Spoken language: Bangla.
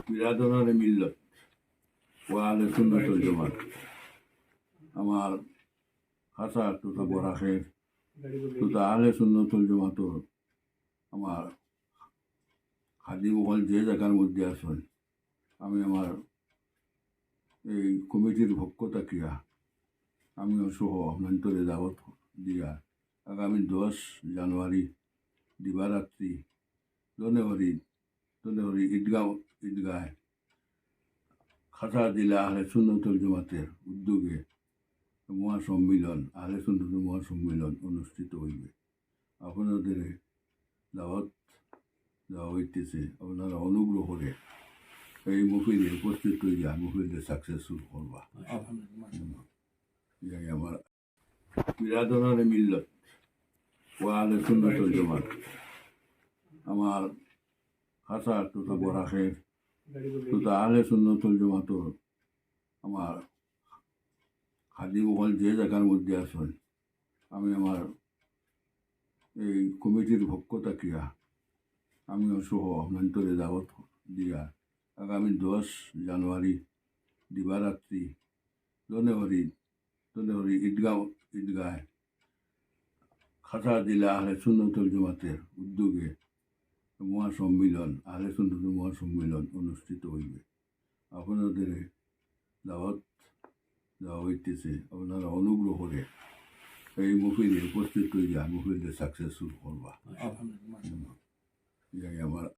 বিরাদরানে মিল্লত ও আহলে সুন্নাত ওয়াল জামাত আমার খাসা তোতা বরাকের তোতা আহলে সুন্নাত ওয়াল জামাতর আমার খাদিম হল যে জায়গার মধ্যে আসেন আমি আমার এই কমিটির পক্ষ থাকিয়া আমিও সহ আপনান্তরে দাওয়াত দিয়া আগামী 10 জানুয়ারি দিবারাত্রি দনেহরি ঈদগাহ খাসা জেলা আহলে সুন্নাত ওয়াল জামাতের উদ্যোগে মহাসম্মিলন আহলে সুন্নাতের মহাসম্মিলন অনুষ্ঠিত হইবে। আপনাদের দাওয়াত দেওয়া হইতেছে, আপনারা অনুগ্রহ করে এই মহফিলে উপস্থিত হইয়া মহফিলকে সাকসেসফুল করবা। আমার বিরাদরানে মিল্লত ও আহলে সুন্নাত ওয়াল জামাত আমার খাসা তোতা বরাকের তোতা আহলে সুন্নাত ওয়াল জামাতর আমার খাদিম হল যে জায়গার মধ্যে আসেন আমি আমার এই কমিটির পক্ষ থাকিয়া আমিও সহ আপনান্তরে দাওয়াত দিয়া আগামী 10 জানুয়ারি দিবারাত্রি দনেহরি ঈদগাহ খাসা জেলা আহলে সুন্নাত ওয়াল জামাতের উদ্যোগে মহাসম্মিলন আহলে সুন্নাতের মহাসম্মিলন অনুষ্ঠিত হইবে। আপনাদের দাওয়াত দেওয়া হইতেছে, আপনারা অনুগ্রহ করে এই মহফিলে উপস্থিত হইয়া মহফিলকে সাকসেসফুল করবা। আমার